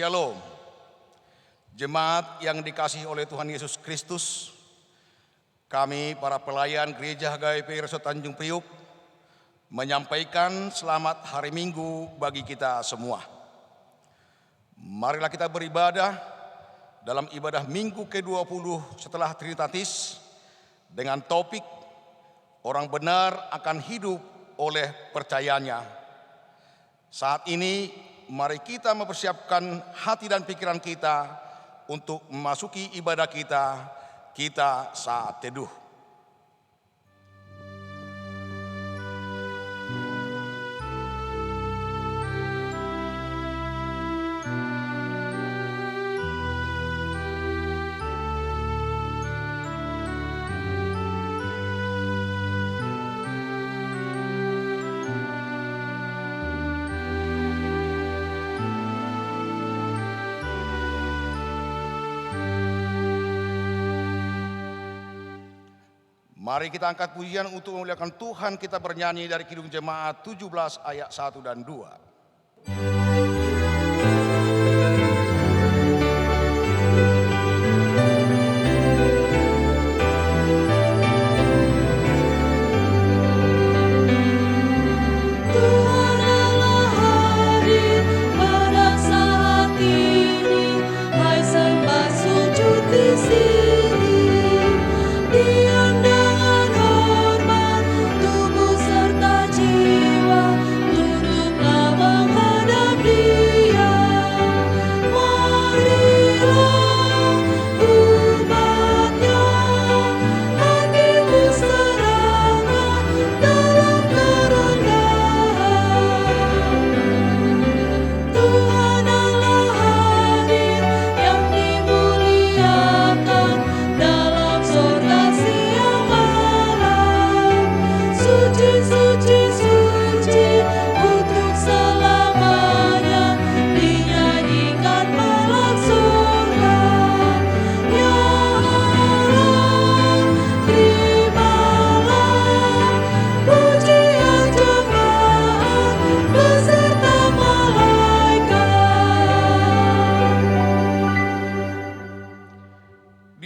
Shalom. Jemaat yang dikasihi oleh Tuhan Yesus Kristus, kami para pelayan Gereja HKBP Resort Tanjung Priuk menyampaikan selamat hari Minggu bagi kita semua. Marilah kita beribadah dalam ibadah Minggu ke-20 setelah Trinitatis dengan topik orang benar akan hidup oleh percayanya. Saat ini mari kita mempersiapkan hati dan pikiran kita untuk memasuki ibadah kita saat teduh. Mari kita angkat pujian untuk memuliakan Tuhan. Kita bernyanyi dari Kidung Jemaat 17 ayat 1 dan 2.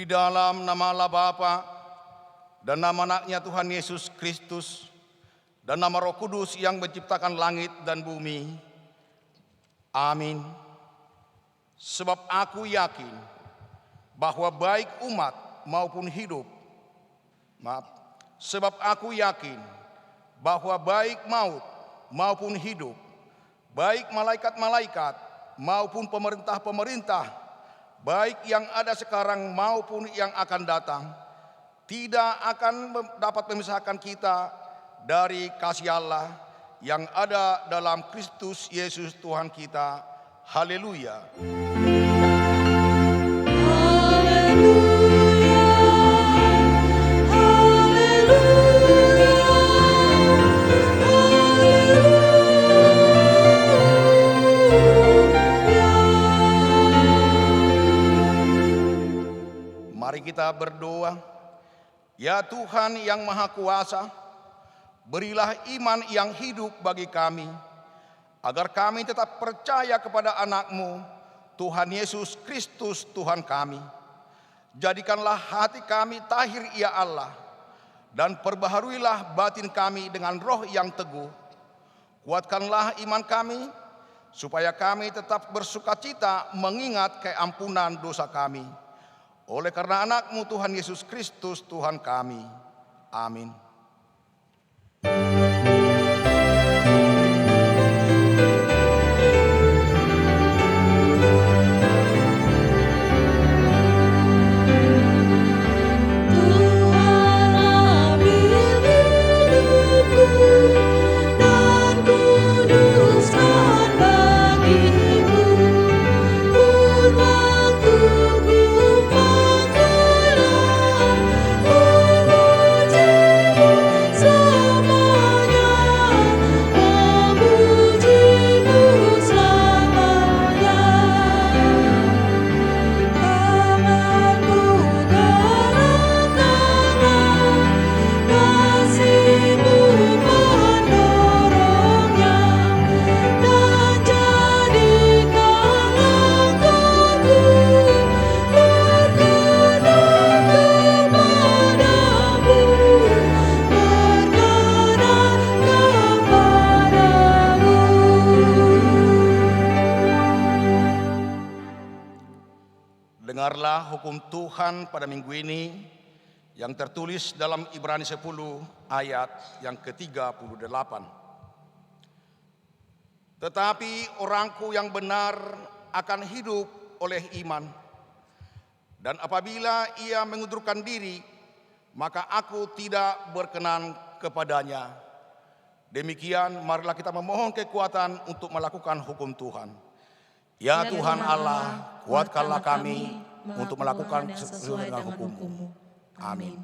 Dalam nama Allah Bapa dan nama Anaknya Tuhan Yesus Kristus dan nama Roh Kudus yang menciptakan langit dan bumi. Amin. Sebab aku yakin bahwa baik umat maupun hidup. Sebab aku yakin bahwa baik maut maupun hidup, baik malaikat-malaikat maupun pemerintah-pemerintah, baik yang ada sekarang maupun yang akan datang, tidak akan dapat memisahkan kita dari kasih Allah yang ada dalam Kristus Yesus Tuhan kita. Haleluya. Mari kita berdoa. Ya Tuhan yang Maha Kuasa, berilah iman yang hidup bagi kami, agar kami tetap percaya kepada Anak-Mu, Tuhan Yesus Kristus Tuhan kami. Jadikanlah hati kami tahir ya Allah, dan perbaharuilah batin kami dengan roh yang teguh. Kuatkanlah iman kami, supaya kami tetap bersukacita mengingat keampunan dosa kami. Oleh karena Anak-Mu Tuhan Yesus Kristus Tuhan kami. Amin. Puji hukum Tuhan pada minggu ini yang tertulis dalam Ibrani 10 ayat yang ke-38. Tetapi orangku yang benar akan hidup oleh iman. Dan apabila ia mengundurkan diri, maka aku tidak berkenan kepadanya. Demikian marilah kita memohon kekuatan untuk melakukan hukum Tuhan. Ya Tuhan Allah, kuatkanlah kami untuk melakukan sesuai dengan hukum-Mu. Amin.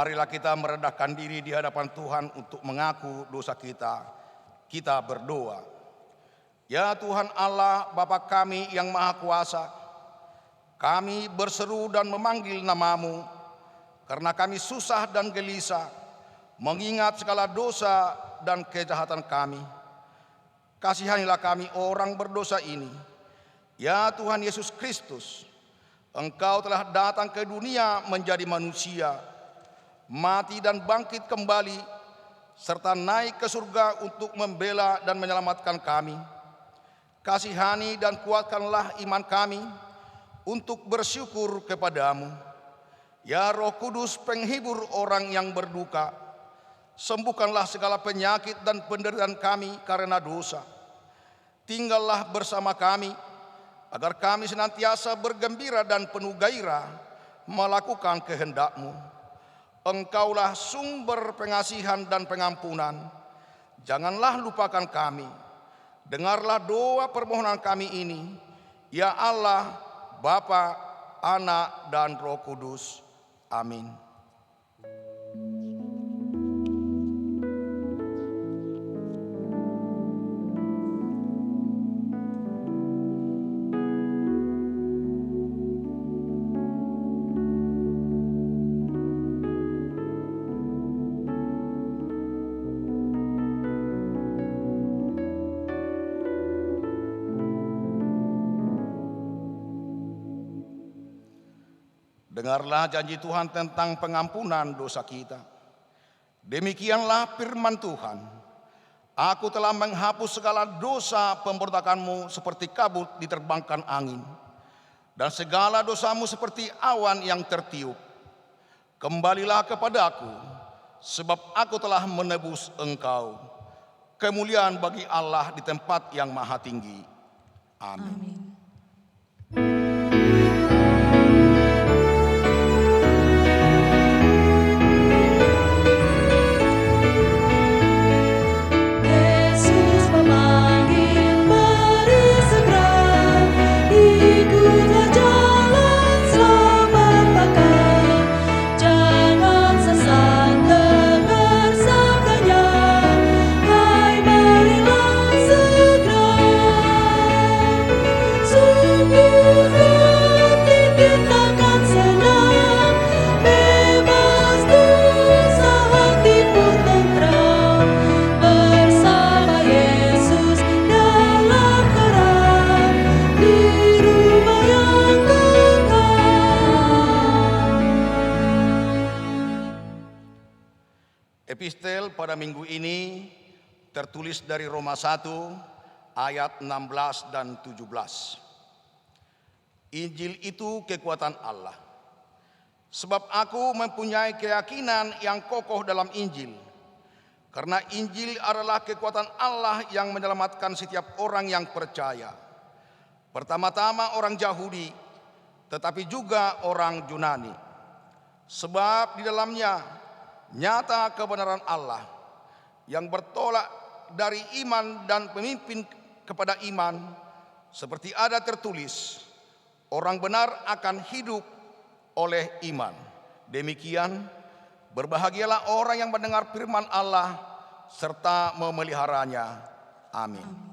Marilah kita merendahkan diri di hadapan Tuhan untuk mengaku dosa kita. Kita berdoa. Ya Tuhan Allah, Bapa kami yang Maha Kuasa, kami berseru dan memanggil nama-Mu karena kami susah dan gelisah mengingat segala dosa dan kejahatan kami. Kasihanilah kami orang berdosa ini. Ya Tuhan Yesus Kristus, Engkau telah datang ke dunia menjadi manusia, mati dan bangkit kembali, serta naik ke surga untuk membela dan menyelamatkan kami. Kasihani dan kuatkanlah iman kami untuk bersyukur kepadamu. Ya Roh Kudus, penghibur orang yang berduka, sembuhkanlah segala penyakit dan penderitaan kami karena dosa. Tinggallah bersama kami, agar kami senantiasa bergembira dan penuh gairah melakukan kehendak-Mu. Engkaulah sumber pengasihan dan pengampunan. Janganlah lupakan kami. Dengarlah doa permohonan kami ini. Ya Allah, Bapa, Anak, dan Roh Kudus. Amin. Dengarlah janji Tuhan tentang pengampunan dosa kita. Demikianlah firman Tuhan. Aku telah menghapus segala dosa pemberontakanmu seperti kabut diterbangkan angin, dan segala dosamu seperti awan yang tertiup. Kembalilah kepadaku, sebab aku telah menebus engkau. Kemuliaan bagi Allah di tempat yang maha tinggi. Amin. Amin. Epistel pada minggu ini tertulis dari Roma 1 ayat 16 dan 17. Injil itu kekuatan Allah. Sebab aku mempunyai keyakinan yang kokoh dalam Injil. Karena Injil adalah kekuatan Allah yang menyelamatkan setiap orang yang percaya. Pertama-tama orang Yahudi, tetapi juga orang Yunani. Sebab di dalamnya nyata kebenaran Allah yang bertolak dari iman dan pemimpin kepada iman, seperti ada tertulis, orang benar akan hidup oleh iman. Demikian, berbahagialah orang yang mendengar firman Allah serta memeliharanya. Amin.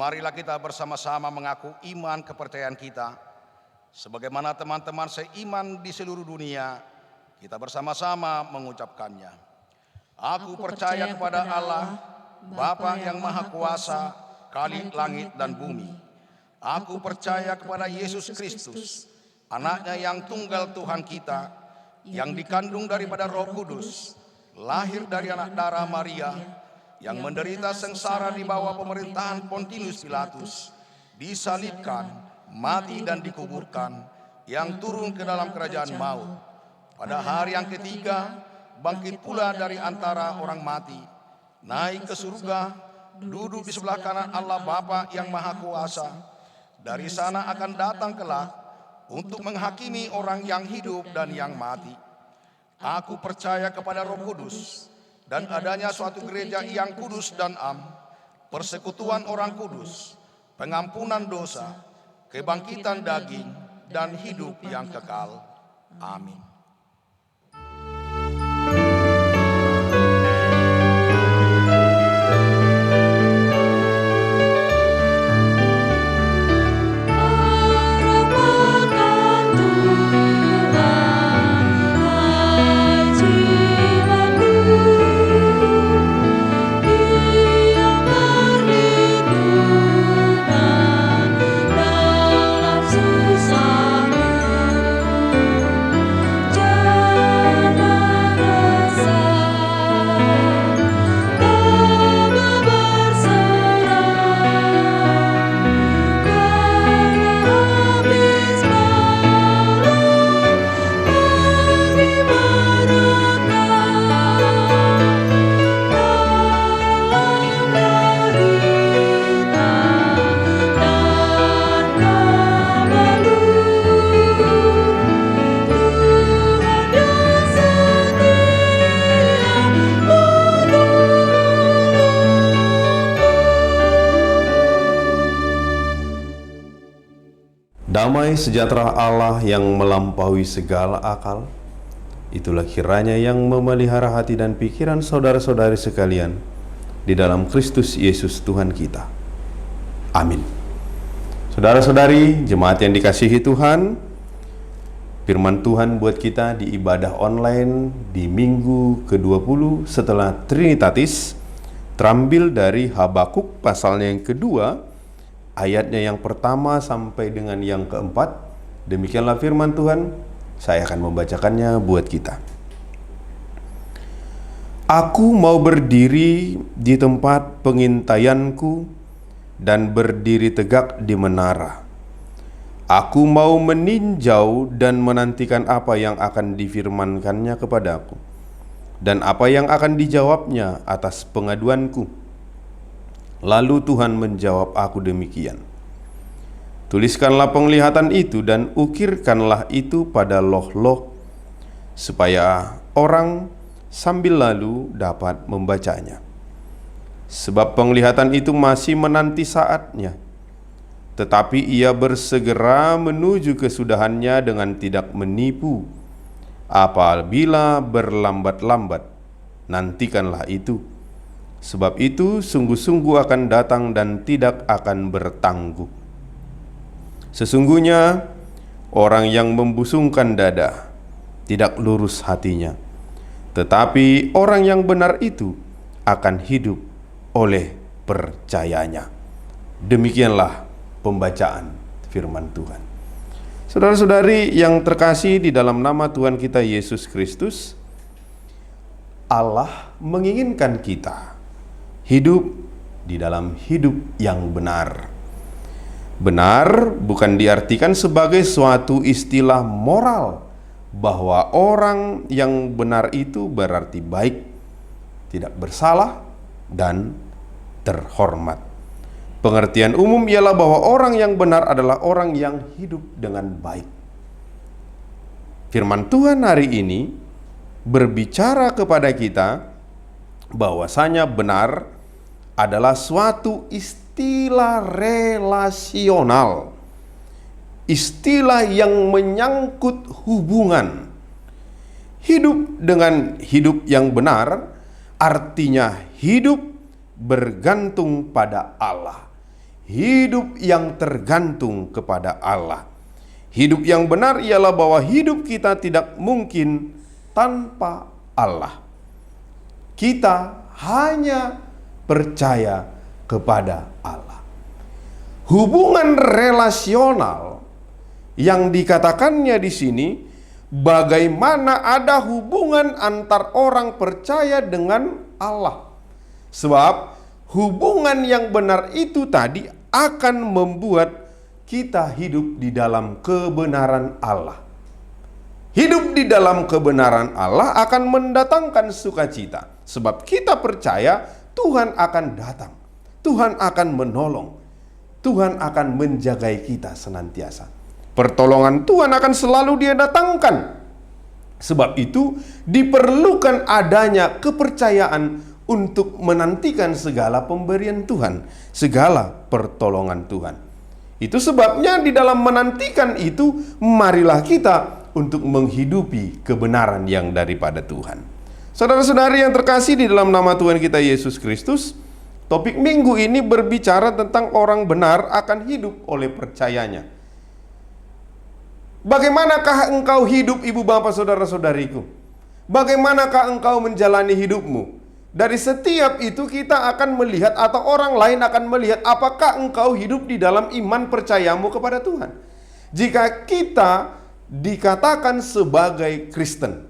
Marilah kita bersama-sama mengaku iman kepercayaan kita. Sebagaimana teman-teman seiman di seluruh dunia, kita bersama-sama mengucapkannya. Aku percaya kepada Allah, Bapa yang Maha Kuasa, Khalik langit dan bumi. Aku percaya kepada Yesus Kristus, Anaknya yang tunggal Tuhan kita, yang dikandung daripada Roh Kudus, lahir dari anak darah Maria, yang menderita sengsara di bawah pemerintahan Pontius Pilatus, disalibkan, mati dan dikuburkan, yang turun ke dalam kerajaan maut. Pada hari yang ketiga, bangkit pula dari antara orang mati, naik ke surga, duduk di sebelah kanan Allah Bapa yang Maha Kuasa. Dari sana akan datang kelak untuk menghakimi orang yang hidup dan yang mati. Aku percaya kepada Roh Kudus, dan adanya suatu gereja yang kudus dan am, persekutuan orang kudus, pengampunan dosa, kebangkitan daging, dan hidup yang kekal. Amin. Damai sejahtera Allah yang melampaui segala akal, itulah kiranya yang memelihara hati dan pikiran saudara-saudari sekalian di dalam Kristus Yesus Tuhan kita. Amin. Saudara-saudari, jemaat yang dikasihi Tuhan, firman Tuhan buat kita di ibadah online di minggu ke-20 setelah Trinitatis terambil dari Habakuk pasalnya yang kedua, ayatnya yang pertama sampai dengan yang keempat. Demikianlah firman Tuhan, saya akan membacakannya buat kita. Aku mau berdiri di tempat pengintaianku dan berdiri tegak di menara. Aku mau meninjau dan menantikan apa yang akan difirmankannya kepadaku, dan apa yang akan dijawabnya atas pengaduanku. Lalu Tuhan menjawab aku demikian: tuliskanlah penglihatan itu dan ukirkanlah itu pada loh-loh, supaya orang sambil lalu dapat membacanya. Sebab penglihatan itu masih menanti saatnya, tetapi ia bersegera menuju kesudahannya dengan tidak menipu. Apabila berlambat-lambat, nantikanlah itu. Sebab itu sungguh-sungguh akan datang dan tidak akan bertangguh. Sesungguhnya orang yang membusungkan dada tidak lurus hatinya, tetapi orang yang benar itu akan hidup oleh percayanya. Demikianlah pembacaan firman Tuhan. Saudara-saudari yang terkasih di dalam nama Tuhan kita Yesus Kristus, Allah menginginkan kita hidup di dalam hidup yang benar. Benar bukan diartikan sebagai suatu istilah moral bahwa orang yang benar itu berarti baik, tidak bersalah, dan terhormat. Pengertian umum ialah bahwa orang yang benar adalah orang yang hidup dengan baik. Firman Tuhan hari ini berbicara kepada kita bahwasanya benar adalah suatu istilah relasional, istilah yang menyangkut hubungan. Hidup dengan hidup yang benar artinya hidup bergantung pada Allah, hidup yang tergantung kepada Allah. Hidup yang benar ialah bahwa hidup kita tidak mungkin tanpa Allah. Kita hanya percaya kepada Allah. Hubungan relasional yang dikatakannya di sini, bagaimana ada hubungan antar orang percaya dengan Allah. Sebab hubungan yang benar itu tadi akan membuat kita hidup di dalam kebenaran Allah. Hidup di dalam kebenaran Allah akan mendatangkan sukacita. Sebab kita percaya Tuhan akan datang, Tuhan akan menolong, Tuhan akan menjagai kita senantiasa. Pertolongan Tuhan akan selalu Dia datangkan. Sebab itu diperlukan adanya kepercayaan untuk menantikan segala pemberian Tuhan, segala pertolongan Tuhan. Itu sebabnya di dalam menantikan itu, marilah kita untuk menghidupi kebenaran yang daripada Tuhan. Saudara-saudari yang terkasih di dalam nama Tuhan kita Yesus Kristus, topik minggu ini berbicara tentang orang benar akan hidup oleh percayanya. Bagaimanakah engkau hidup, ibu bapak saudara-saudariku? Bagaimanakah engkau menjalani hidupmu? Dari setiap itu kita akan melihat atau orang lain akan melihat apakah engkau hidup di dalam iman percayamu kepada Tuhan. Jika kita dikatakan sebagai Kristen,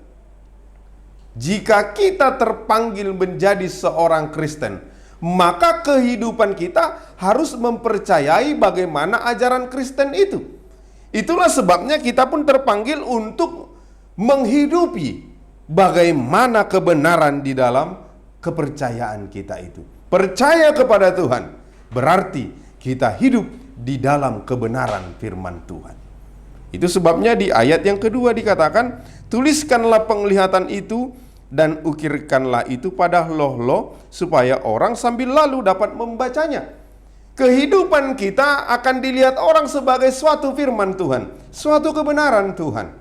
jika kita terpanggil menjadi seorang Kristen, maka kehidupan kita harus mempercayai bagaimana ajaran Kristen itu. Itulah sebabnya kita pun terpanggil untuk menghidupi bagaimana kebenaran di dalam kepercayaan kita itu. Percaya kepada Tuhan berarti kita hidup di dalam kebenaran firman Tuhan. Itu sebabnya di ayat yang kedua dikatakan, tuliskanlah penglihatan itu dan ukirkanlah itu pada loh-loh, supaya orang sambil lalu dapat membacanya. Kehidupan kita akan dilihat orang sebagai suatu firman Tuhan, suatu kebenaran Tuhan.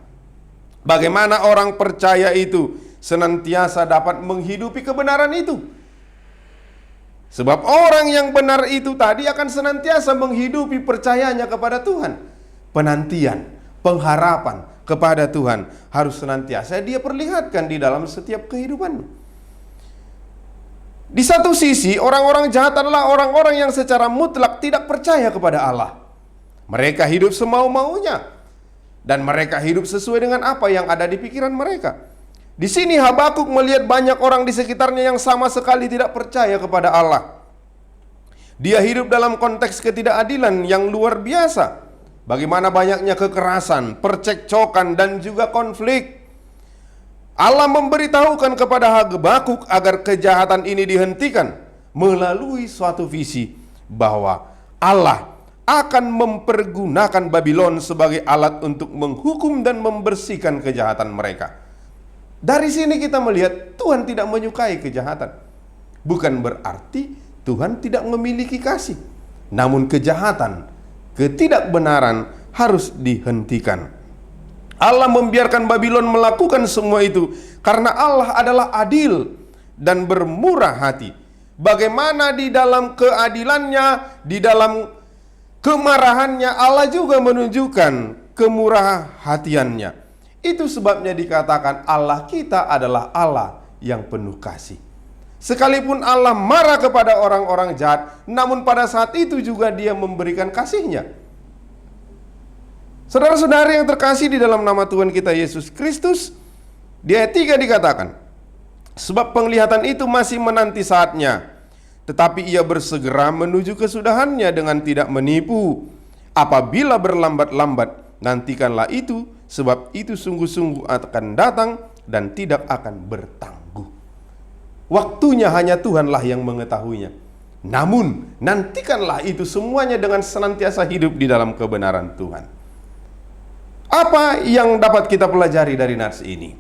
Bagaimana orang percaya itu senantiasa dapat menghidupi kebenaran itu. Sebab orang yang benar itu tadi akan senantiasa menghidupi percayanya kepada Tuhan. Penantian, pengharapan kepada Tuhan harus senantiasa dia perlihatkan di dalam setiap kehidupan. Di satu sisi, orang-orang jahat adalah orang-orang yang secara mutlak tidak percaya kepada Allah. Mereka hidup semau-maunya, dan mereka hidup sesuai dengan apa yang ada di pikiran mereka. Di sini Habakuk melihat banyak orang di sekitarnya yang sama sekali tidak percaya kepada Allah. Dia hidup dalam konteks ketidakadilan yang luar biasa. Bagaimana banyaknya kekerasan, percekcokan, dan juga konflik. Allah memberitahukan kepada Habakuk agar kejahatan ini dihentikan melalui suatu visi bahwa Allah akan mempergunakan Babylon sebagai alat untuk menghukum dan membersihkan kejahatan mereka. Dari sini kita melihat Tuhan tidak menyukai kejahatan. Bukan berarti Tuhan tidak memiliki kasih. Namun kejahatan, ketidakbenaran harus dihentikan. Allah membiarkan Babylon melakukan semua itu karena Allah adalah adil dan bermurah hati. Bagaimana di dalam keadilannya, di dalam kemarahannya, Allah juga menunjukkan kemurah hatiannya. Itu sebabnya dikatakan Allah kita adalah Allah yang penuh kasih. Sekalipun Allah marah kepada orang-orang jahat, namun pada saat itu juga Dia memberikan kasih-Nya. Saudara-saudari yang terkasih di dalam nama Tuhan kita Yesus Kristus, di ayat 3 dikatakan, sebab penglihatan itu masih menanti saatnya, tetapi ia bersegera menuju kesudahannya dengan tidak menipu. Apabila berlambat-lambat, nantikanlah itu, sebab itu sungguh-sungguh akan datang dan tidak akan bertangguh. Waktunya hanya Tuhanlah yang mengetahuinya. Namun, nantikanlah itu semuanya dengan senantiasa hidup di dalam kebenaran Tuhan. Apa yang dapat kita pelajari dari nats ini?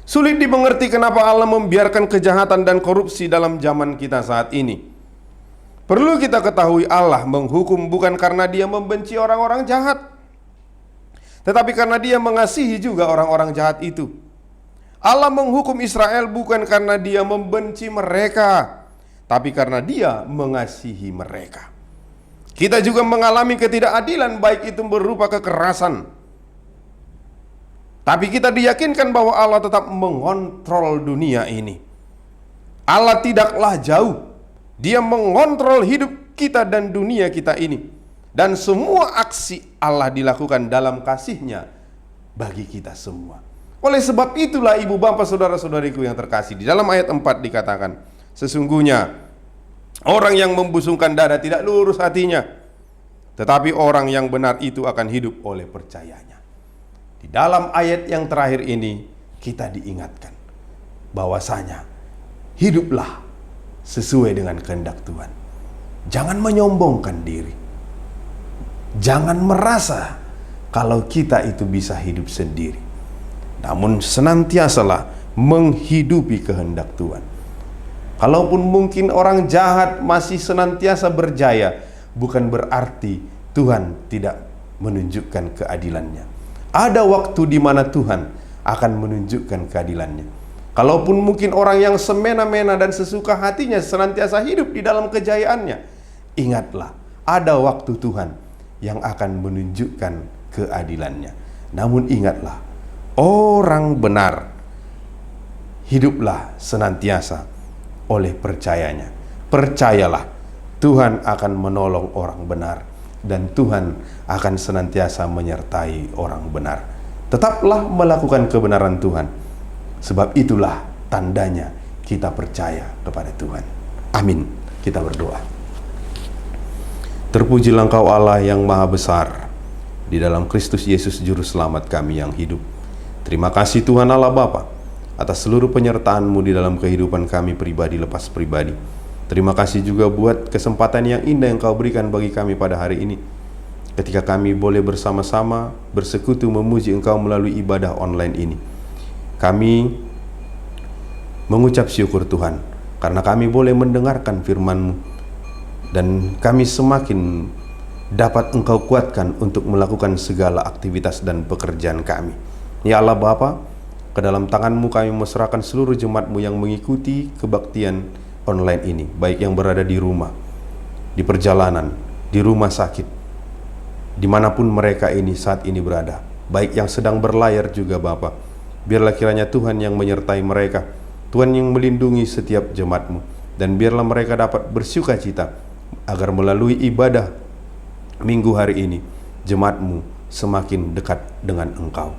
Sulit dimengerti kenapa Allah membiarkan kejahatan dan korupsi dalam zaman kita saat ini. Perlu kita ketahui Allah menghukum bukan karena Dia membenci orang-orang jahat, tetapi karena Dia mengasihi juga orang-orang jahat itu. Allah menghukum Israel bukan karena Dia membenci mereka, tapi karena Dia mengasihi mereka. Kita juga mengalami ketidakadilan, baik itu berupa kekerasan. Tapi kita diyakinkan bahwa Allah tetap mengontrol dunia ini. Allah tidaklah jauh. Dia mengontrol hidup kita dan dunia kita ini. Dan semua aksi Allah dilakukan dalam kasih-Nya bagi kita semua. Oleh sebab itulah ibu bapak saudara-saudariku yang terkasih, di dalam ayat 4 dikatakan, sesungguhnya orang yang membusungkan dada tidak lurus hatinya, tetapi orang yang benar itu akan hidup oleh percayanya. Di dalam ayat yang terakhir ini kita diingatkan bahwasanya hiduplah sesuai dengan kehendak Tuhan. Jangan menyombongkan diri. Jangan merasa kalau kita itu bisa hidup sendiri. Namun senantiasalah menghidupi kehendak Tuhan. Kalaupun mungkin orang jahat masih senantiasa berjaya, bukan berarti Tuhan tidak menunjukkan keadilannya. Ada waktu di mana Tuhan akan menunjukkan keadilannya. Kalaupun mungkin orang yang semena-mena dan sesuka hatinya senantiasa hidup di dalam kejayaannya, ingatlah, ada waktu Tuhan yang akan menunjukkan keadilannya. Namun ingatlah, orang benar hiduplah senantiasa oleh percayanya. Percayalah, Tuhan akan menolong orang benar dan Tuhan akan senantiasa menyertai orang benar. Tetaplah melakukan kebenaran Tuhan, sebab itulah tandanya kita percaya kepada Tuhan. Amin. Kita berdoa. Terpujilah Engkau Allah yang maha besar, di dalam Kristus Yesus Juru Selamat kami yang hidup. Terima kasih Tuhan Allah Bapa atas seluruh penyertaan-Mu di dalam kehidupan kami pribadi lepas pribadi. Terima kasih juga buat kesempatan yang indah yang Kau berikan bagi kami pada hari ini, ketika kami boleh bersama-sama bersekutu memuji Engkau melalui ibadah online ini. Kami mengucap syukur Tuhan, karena kami boleh mendengarkan firman-Mu, dan kami semakin dapat Engkau kuatkan untuk melakukan segala aktivitas dan pekerjaan kami. Ya Allah Bapa, ke dalam tangan-Mu kami menyerahkan seluruh jemaat-Mu yang mengikuti kebaktian online ini, baik yang berada di rumah, di perjalanan, di rumah sakit, dimanapun mereka ini saat ini berada, baik yang sedang berlayar juga Bapa. Biarlah kiranya Tuhan yang menyertai mereka, Tuhan yang melindungi setiap jemaat-Mu, dan biarlah mereka dapat bersukacita agar melalui ibadah minggu hari ini jemaat-Mu semakin dekat dengan Engkau.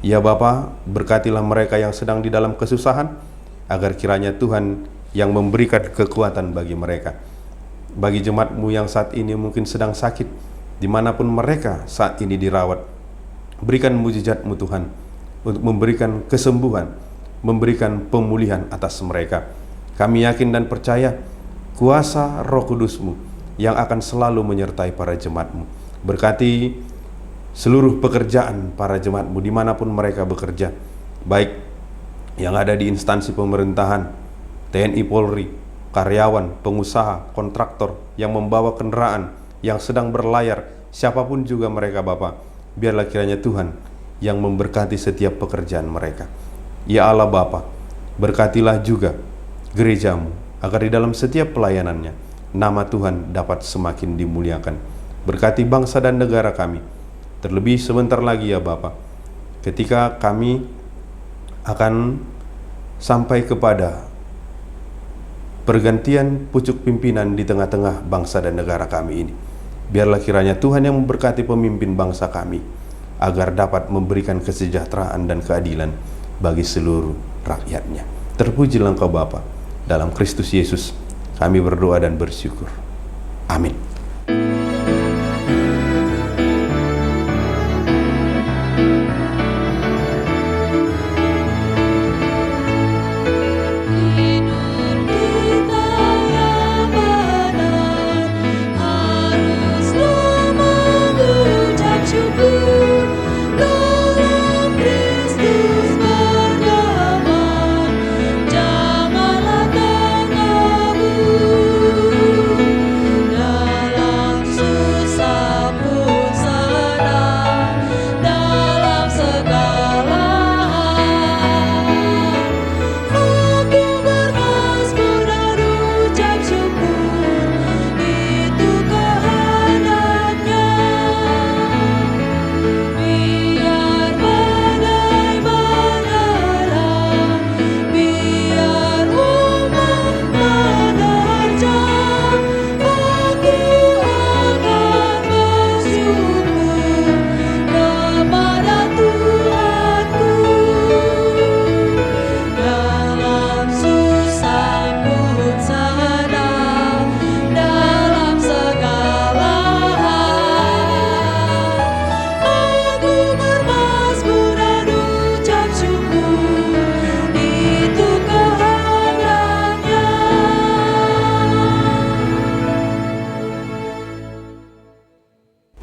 Ya Bapa, berkatilah mereka yang sedang di dalam kesusahan, agar kiranya Tuhan yang memberikan kekuatan bagi mereka. Bagi jemaat-Mu yang saat ini mungkin sedang sakit, dimanapun mereka saat ini dirawat, berikan mujizat-Mu Tuhan, untuk memberikan kesembuhan, memberikan pemulihan atas mereka. Kami yakin dan percaya kuasa Roh Kudus-Mu yang akan selalu menyertai para jemaat-Mu. Berkati seluruh pekerjaan para jemaat-Mu dimanapun mereka bekerja, baik yang ada di instansi pemerintahan, TNI Polri, karyawan, pengusaha, kontraktor yang membawa kendaraan, yang sedang berlayar, siapapun juga mereka Bapa, biarlah kiranya Tuhan yang memberkati setiap pekerjaan mereka. Ya Allah Bapa, berkatilah juga gereja-Mu, agar di dalam setiap pelayanannya nama Tuhan dapat semakin dimuliakan. Berkati bangsa dan negara kami, terlebih sebentar lagi ya Bapa, ketika kami akan sampai kepada pergantian pucuk pimpinan di tengah-tengah bangsa dan negara kami ini. Biarlah kiranya Tuhan yang memberkati pemimpin bangsa kami, agar dapat memberikan kesejahteraan dan keadilan bagi seluruh rakyatnya. Terpujilah Engkau Bapa. Dalam Kristus Yesus kami berdoa dan bersyukur. Amin.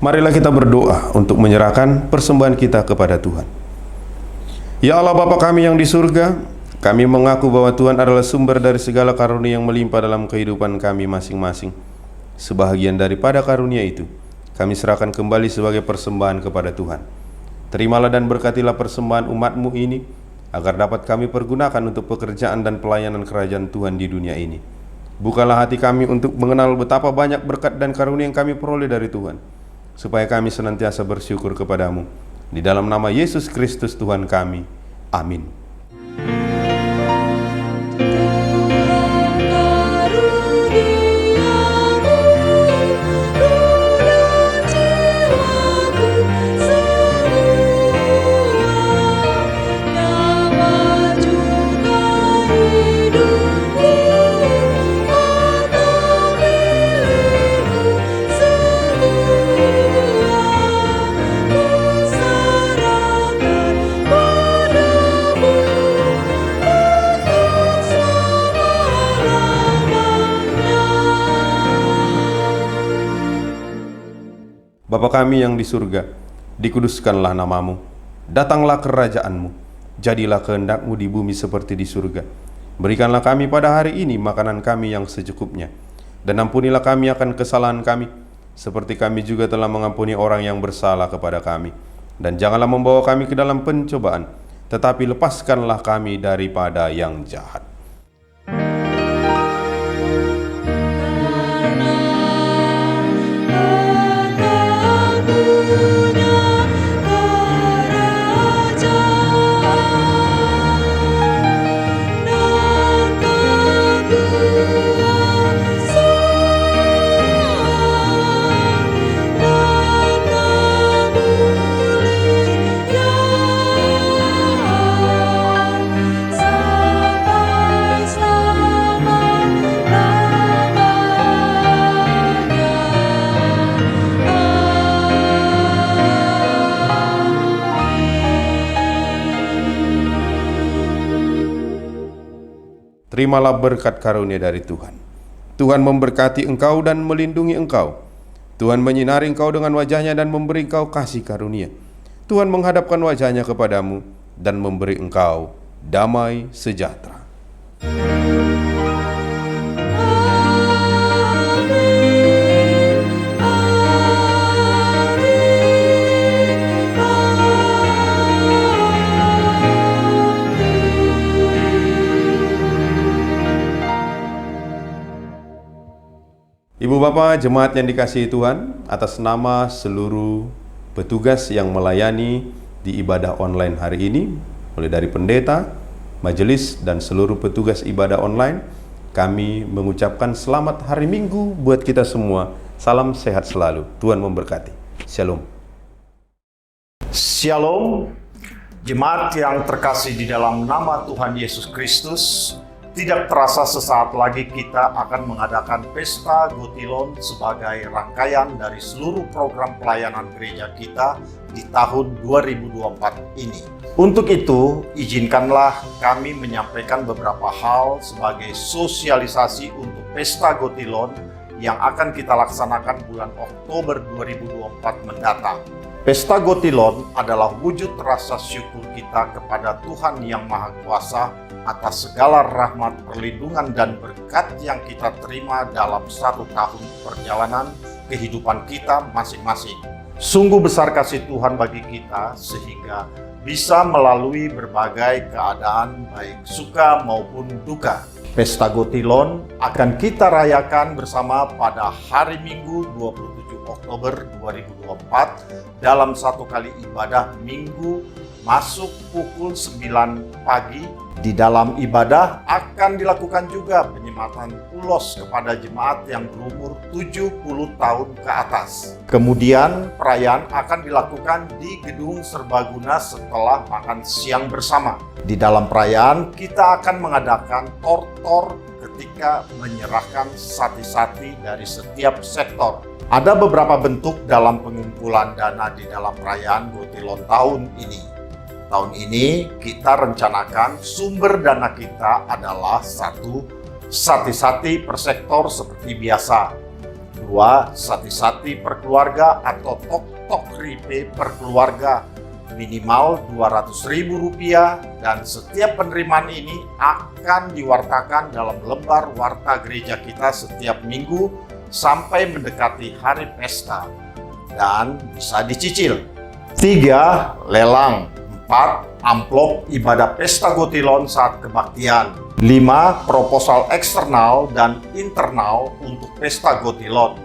Marilah kita berdoa untuk menyerahkan persembahan kita kepada Tuhan. Ya Allah Bapa kami yang di surga, kami mengaku bahwa Tuhan adalah sumber dari segala karunia yang melimpah dalam kehidupan kami masing-masing. Sebahagian daripada karunia itu, kami serahkan kembali sebagai persembahan kepada Tuhan. Terimalah dan berkatilah persembahan umat-Mu ini, agar dapat kami pergunakan untuk pekerjaan dan pelayanan kerajaan Tuhan di dunia ini. Bukalah hati kami untuk mengenal betapa banyak berkat dan karunia yang kami peroleh dari Tuhan, supaya kami senantiasa bersyukur kepadamu. Di dalam nama Yesus Kristus Tuhan kami. Amin. Bapa kami yang di surga, dikuduskanlah namamu, datanglah kerajaan-Mu, jadilah kehendak-Mu di bumi seperti di surga. Berikanlah kami pada hari ini makanan kami yang secukupnya, dan ampunilah kami akan kesalahan kami, seperti kami juga telah mengampuni orang yang bersalah kepada kami. Dan janganlah membawa kami ke dalam pencobaan, tetapi lepaskanlah kami daripada yang jahat. terimalah berkat karunia dari Tuhan. Tuhan memberkati engkau dan melindungi engkau. Tuhan menyinari engkau dengan wajah-Nya dan memberi engkau kasih karunia. Tuhan menghadapkan wajah-Nya kepadamu dan memberi engkau damai sejahtera. Ibu Bapak jemaat yang dikasihi Tuhan, atas nama seluruh petugas yang melayani di ibadah online hari ini, mulai dari pendeta, majelis, dan seluruh petugas ibadah online, kami mengucapkan selamat hari Minggu buat kita semua. Salam sehat selalu. Tuhan memberkati. Shalom. Shalom, jemaat yang terkasih di dalam nama Tuhan Yesus Kristus. Tidak terasa sesaat lagi kita akan mengadakan Pesta Gotilon sebagai rangkaian dari seluruh program pelayanan gereja kita di tahun 2024 ini. Untuk itu, izinkanlah kami menyampaikan beberapa hal sebagai sosialisasi untuk Pesta Gotilon yang akan kita laksanakan bulan Oktober 2024 mendatang. Pesta Gotilon adalah wujud rasa syukur kita kepada Tuhan Yang Maha Kuasa atas segala rahmat, perlindungan, dan berkat yang kita terima dalam 1 tahun perjalanan kehidupan kita masing-masing. Sungguh besar kasih Tuhan bagi kita sehingga bisa melalui berbagai keadaan baik suka maupun duka. Pesta Gotilon akan kita rayakan bersama pada hari Minggu 27 Oktober 2024 dalam satu kali ibadah Minggu masuk pukul 9 pagi. Di dalam ibadah akan dilakukan juga penyematan ulos kepada jemaat yang berumur 70 tahun ke atas. Kemudian perayaan akan dilakukan di Gedung Serbaguna setelah makan siang bersama. Di dalam perayaan kita akan mengadakan tortor ketika menyerahkan sati-sati dari setiap sektor. Ada beberapa bentuk dalam pengumpulan dana di dalam perayaan Gotilon tahun ini. Tahun ini kita rencanakan sumber dana kita adalah 1. Sati-sati per sektor seperti biasa. 2. Sati-sati per keluarga atau tok-tok ripe per keluarga minimal Rp200.000 dan setiap penerimaan ini akan diwartakan dalam lembar warta gereja kita setiap minggu sampai mendekati hari pesta dan bisa dicicil. 3. Lelang. 4. Amplop ibadah Pesta Gotilon saat kebaktian. 5. Proposal eksternal dan internal untuk Pesta Gotilon.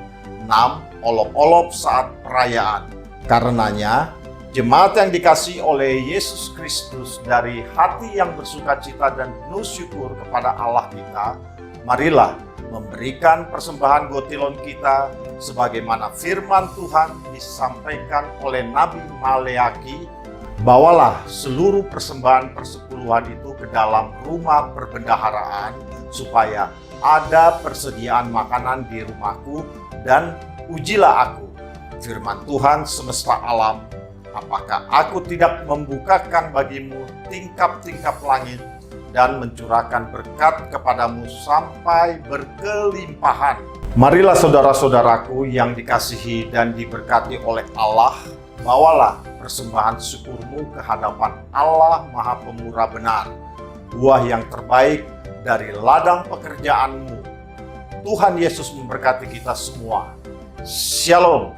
6. Olop-olop saat perayaan. Karenanya, jemaat yang dikasihi oleh Yesus Kristus dari hati yang bersukacita dan penuh syukur kepada Allah kita, marilah memberikan persembahan Gotilon kita sebagaimana firman Tuhan disampaikan oleh Nabi Maleaki. Bawalah seluruh persembahan persepuluhan itu ke dalam rumah perbendaharaan supaya ada persediaan makanan di rumahku dan ujilah aku, firman Tuhan semesta alam, apakah aku tidak membukakan bagimu tingkap-tingkap langit dan mencurahkan berkat kepadamu sampai berkelimpahan. Marilah saudara-saudaraku yang dikasihi dan diberkati oleh Allah, bawalah persembahan syukurmu ke hadapan Allah Maha Pemurah benar, buah yang terbaik dari ladang pekerjaanmu. Tuhan Yesus memberkati kita semua. Shalom.